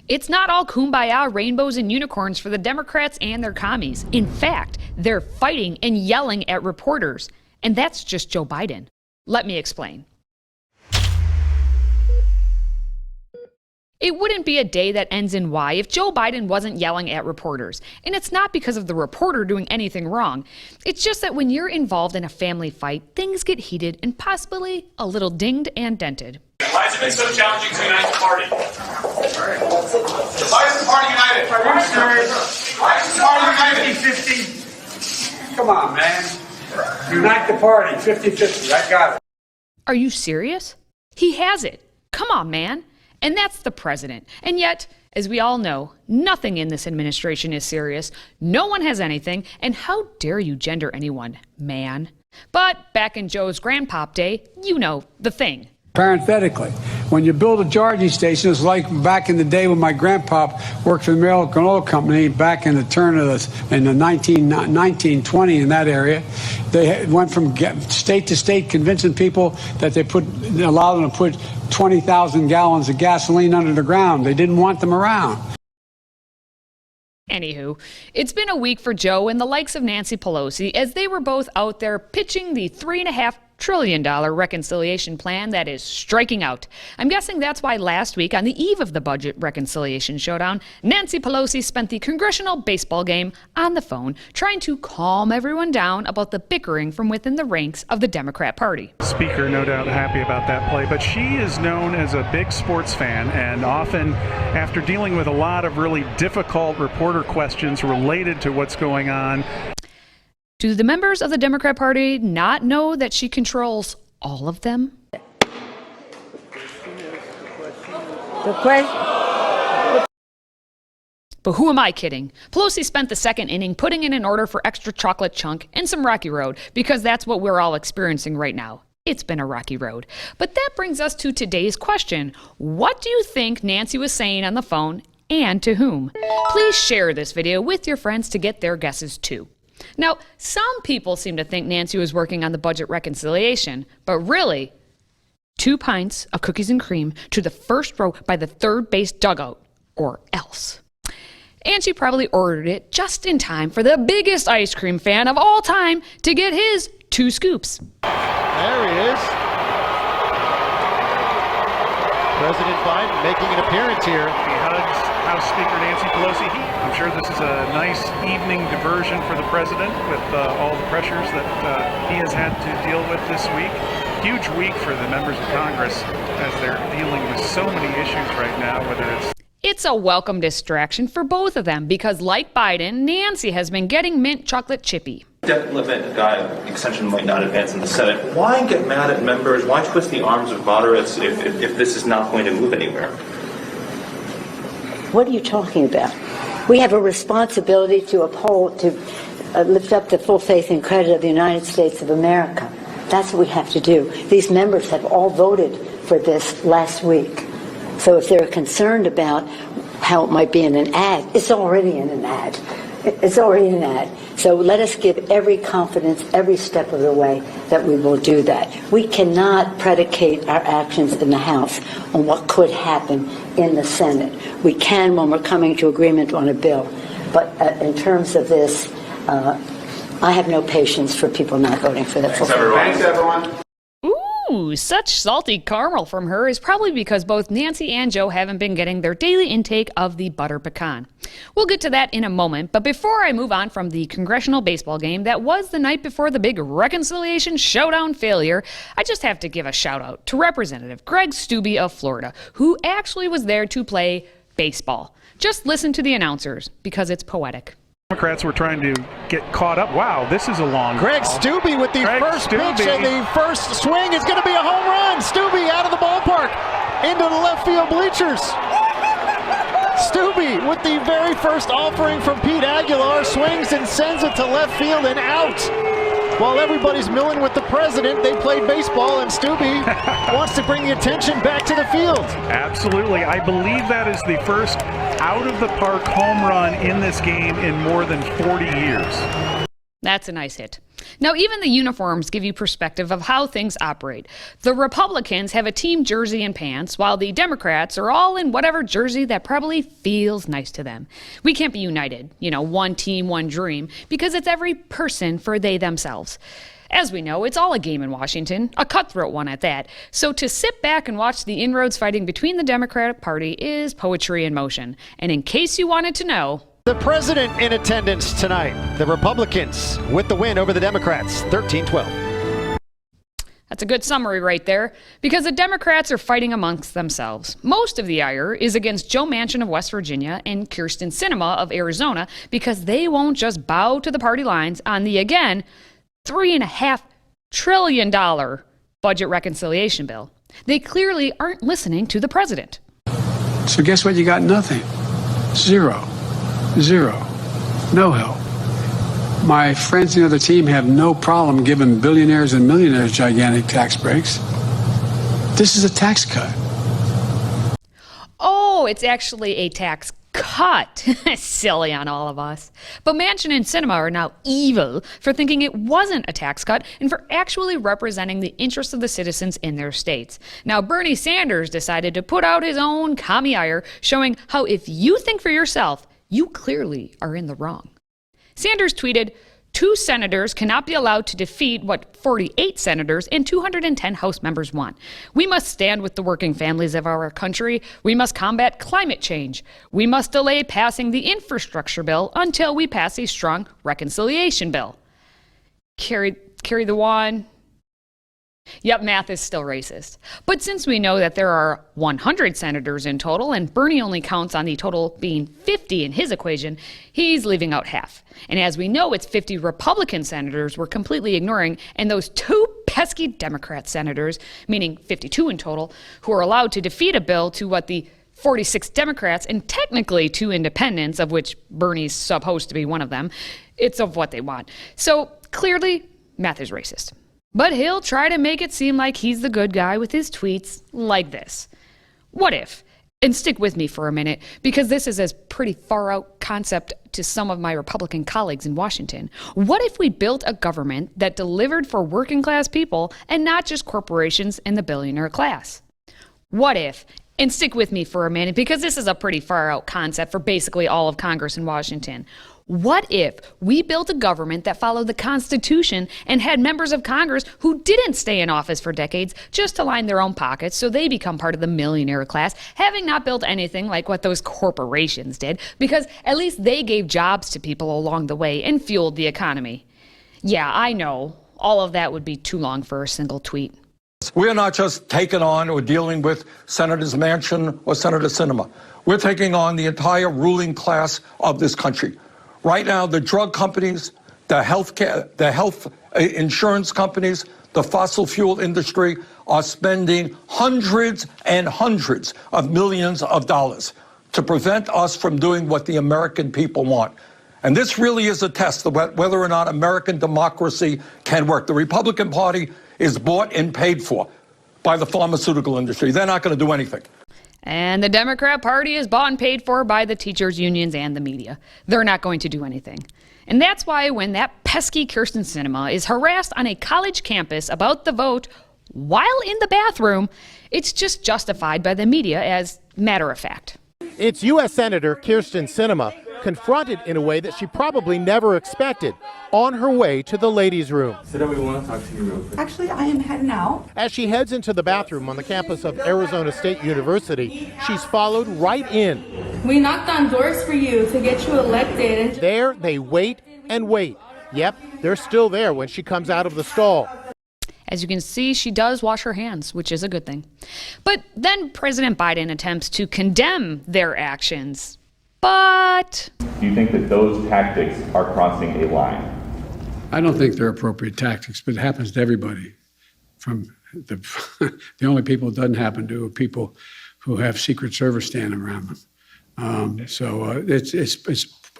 It's not all kumbaya, rainbows, and unicorns for the Democrats and their commies. In fact, they're fighting and yelling at reporters. And that's just Joe Biden. Let me explain. It wouldn't be a day that ends in Y if Joe Biden wasn't yelling at reporters. And it's not because of the reporter doing anything wrong. It's just that when you're involved in a family fight, things get heated and possibly a little dinged and dented. Why has it been so challenging to unite the party? Why is the party united? Why is the party united? 50-50. Come on, man. Unite the party. 50-50. I got it. Are you serious? He has it. Come on, man. And that's the president. And yet, as we all know, nothing in this administration is serious. No one has anything. And how dare you gender anyone, man? But back in Joe's grandpop day, you know, the thing. Parenthetically, when you build a charging station, it's like back in the day when my grandpa worked for the American Oil Company back in the turn of in the 1920 in that area. They went from state to state convincing people that they allowed them to put 20,000 gallons of gasoline under the ground. They didn't want them around. Anywho, it's been a week for Joe and the likes of Nancy Pelosi as they were both out there pitching the $3.5 trillion reconciliation plan that is striking out. I'm guessing that's why last week, on the eve of the budget reconciliation showdown, Nancy Pelosi spent the congressional baseball game on the phone trying to calm everyone down about the bickering from within the ranks of the Democrat Party. Speaker, no doubt happy about that play, but she is known as a big sports fan, and often after dealing with a lot of really difficult reporter questions related to what's going on. Do the members of the Democrat Party not know that she controls all of them? But who am I kidding? Pelosi spent the second inning putting in an order for extra chocolate chunk and some Rocky Road, because that's what we're all experiencing right now. It's been a rocky road. But that brings us to today's question. What do you think Nancy was saying on the phone, and to whom? Please share this video with your friends to get their guesses too. Now, some people seem to think Nancy was working on the budget reconciliation, but really, 2 pints of cookies and cream to the first row by the third base dugout, or else. And she probably ordered it just in time for the biggest ice cream fan of all time to get his 2 scoops. There he is. President Biden making an appearance here. He hugs House Speaker Nancy Pelosi. I'm sure this is a nice evening diversion for the president with all the pressures that he has had to deal with this week. Huge week for the members of Congress as they're dealing with so many issues right now, whether It's a welcome distraction for both of them because, like Biden, Nancy has been getting mint chocolate chippy. Debt limit extension might not advance in the Senate. Why get mad at members? Why twist the arms of moderates if this is not going to move anywhere? What are you talking about? We have a responsibility to uphold, to lift up the full faith and credit of the United States of America. That's what we have to do. These members have all voted for this last week. So if they're concerned about how it might be in an ad, it's already in an ad. It's already in an ad. So let us give every confidence every step of the way that we will do that. We cannot predicate our actions in the House on what could happen in the Senate. We can when we're coming to agreement on a bill. But in terms of this, I have no patience for people not voting for this. Thanks, everyone. Ooh, such salty caramel from her is probably because both Nancy and Joe haven't been getting their daily intake of the butter pecan. We'll get to that in a moment, but before I move on from the congressional baseball game that was the night before the big reconciliation showdown failure, I just have to give a shout out to Representative Greg Steube of Florida, who actually was there to play baseball. Just listen to the announcers, because it's poetic. Democrats were trying to get caught up. Wow, this is a long Greg ball. Steube with the first pitch and the first swing is going to be a home run. Steube out of the ballpark into the left field bleachers. Steube with the very first offering from Pete Aguilar swings and sends it to left field and out. While everybody's milling with the president, they played baseball, and Steube wants to bring the attention back to the field. Absolutely. I believe that is the first out-of-the-park home run in this game in more than 40 years. That's a nice hit. Now, even the uniforms give you perspective of how things operate. The Republicans have a team jersey and pants, while the Democrats are all in whatever jersey that probably feels nice to them. We can't be united, one team, one dream, because it's every person for they themselves. As we know, it's all a game in Washington, a cutthroat one at that. So to sit back and watch the inroads fighting between the Democratic Party is poetry in motion. And in case you wanted to know, the president in attendance tonight. The Republicans with the win over the Democrats, 13-12. That's a good summary right there, because the Democrats are fighting amongst themselves. Most of the ire is against Joe Manchin of West Virginia and Kyrsten Sinema of Arizona, because they won't just bow to the party lines on the, again, $3.5 trillion budget reconciliation bill. They clearly aren't listening to the president. So guess what? You got nothing. Zero. No help. My friends in the other team have no problem giving billionaires and millionaires gigantic tax breaks. This is a tax cut. Oh, it's actually a tax cut. Silly on all of us. But Manchin and Sinema are now evil for thinking it wasn't a tax cut and for actually representing the interests of the citizens in their states. Now, Bernie Sanders decided to put out his own commie ire, showing how if you think for yourself, you clearly are in the wrong. Sanders tweeted, 2 senators cannot be allowed to defeat what 48 senators and 210 House members want. We must stand with the working families of our country. We must combat climate change. We must delay passing the infrastructure bill until we pass a strong reconciliation bill. Carry the one. Yep, math is still racist. But since we know that there are 100 senators in total, and Bernie only counts on the total being 50 in his equation, he's leaving out half. And as we know, it's 50 Republican senators we're completely ignoring, and those 2 pesky Democrat senators, meaning 52 in total, who are allowed to defeat a bill to what the 46 Democrats and technically 2 independents, of which Bernie's supposed to be one of them, it's of what they want. So clearly, math is racist. But he'll try to make it seem like he's the good guy with his tweets like this. What if, and stick with me for a minute, because this is a pretty far out concept to some of my Republican colleagues in Washington. What if we built a government that delivered for working class people and not just corporations and the billionaire class? What if, and stick with me for a minute, because this is a pretty far out concept for basically all of Congress in Washington. What if we built a government that followed the Constitution and had members of Congress who didn't stay in office for decades just to line their own pockets so they become part of the millionaire class, having not built anything like what those corporations did, because at least they gave jobs to people along the way and fueled the economy? Yeah, I know. All of that would be too long for a single tweet. We are not just taking on or dealing with Senators Manchin or Senator Sinema. We're taking on the entire ruling class of this country. Right now, the drug companies, the health insurance companies, the fossil fuel industry are spending hundreds and hundreds of millions of dollars to prevent us from doing what the American people want. And this really is a test of whether or not American democracy can work. The Republican Party is bought and paid for by the pharmaceutical industry. They're not going to do anything. And the Democrat Party is bought and paid for by the teachers' unions and the media. They're not going to do anything. And that's why when that pesky Kyrsten Sinema is harassed on a college campus about the vote while in the bathroom, it's just justified by the media as matter of fact. It's U.S. Senator Kyrsten Sinema, confronted in a way that she probably never expected, on her way to the ladies' room. We want to talk to you real quick. Actually, I am heading out. As she heads into the bathroom on the campus of Arizona State University, she's followed right in. We knocked on doors for you to get you elected. And there, they wait and wait. Yep, they're still there when she comes out of the stall. As you can see, she does wash her hands, which is a good thing. But then President Biden attempts to condemn their actions. But Do you think that those tactics are crossing a line? I don't think they're appropriate tactics, but it happens to everybody. From the only people it doesn't happen to are people who have Secret Service standing around them. It's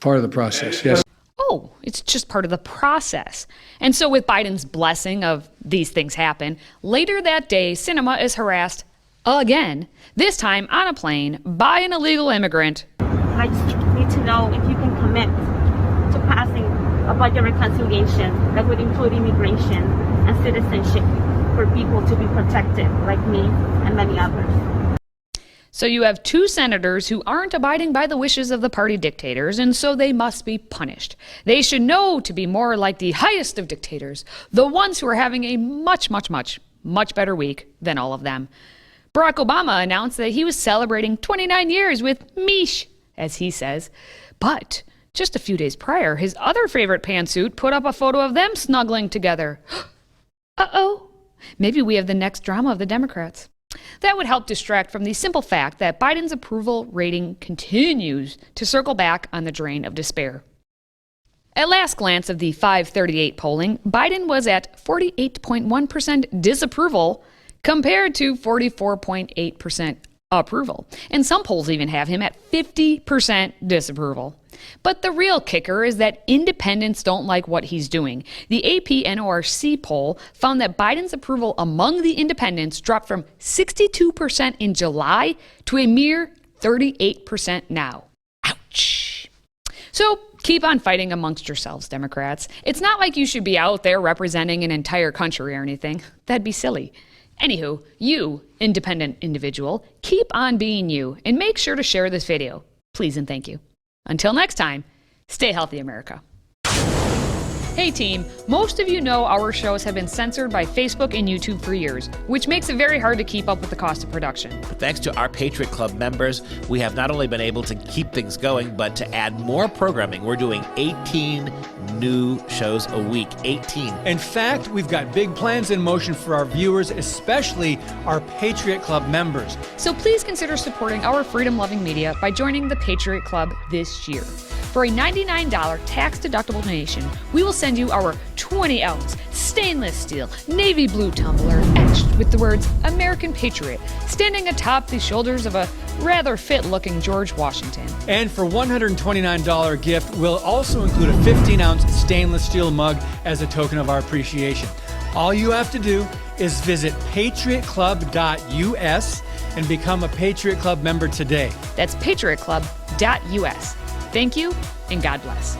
part of the process, yes. oh, it's just part of the process. And so with Biden's blessing of these things happen, later that day, Sinema is harassed again, this time on a plane by an illegal immigrant. I just need to know if you can commit to passing about the reconciliation that would include immigration and citizenship for people to be protected, like me and many others. So you have two senators who aren't abiding by the wishes of the party dictators, and so they must be punished. They should know to be more like the highest of dictators, the ones who are having a much better week than all of them. Barack Obama announced that he was celebrating 29 years with Mish, as he says. But just a few days prior, his other favorite pantsuit put up a photo of them snuggling together. Uh-oh. Maybe we have the next drama of the Democrats. That would help distract from the simple fact that Biden's approval rating continues to circle back on the drain of despair. At last glance of the 538 polling, Biden was at 48.1% disapproval compared to 44.8% approval. And some polls even have him at 50% disapproval. But the real kicker is that independents don't like what he's doing. The AP NORC poll found that Biden's approval among the independents dropped from 62% in July to a mere 38% now. Ouch. So keep on fighting amongst yourselves, Democrats. It's not like you should be out there representing an entire country or anything. That'd be silly. Anywho, you, independent individual, keep on being you and make sure to share this video. Please and thank you. Until next time, stay healthy, America. Hey team, most of you know our shows have been censored by Facebook and YouTube for years, which makes it very hard to keep up with the cost of production. But thanks to our Patriot Club members, we have not only been able to keep things going, but to add more programming. We're doing 18 new shows a week. 18. In fact, we've got big plans in motion for our viewers, especially our Patriot Club members. So please consider supporting our freedom-loving media by joining the Patriot Club this year. For a $99 tax-deductible donation, we will send you our 20-ounce stainless steel navy blue tumbler etched with the words American Patriot, standing atop the shoulders of a rather fit-looking George Washington. And for $129 gift, we'll also include a 15-ounce stainless steel mug as a token of our appreciation. All you have to do is visit patriotclub.us and become a Patriot Club member today. That's patriotclub.us. Thank you, and God bless.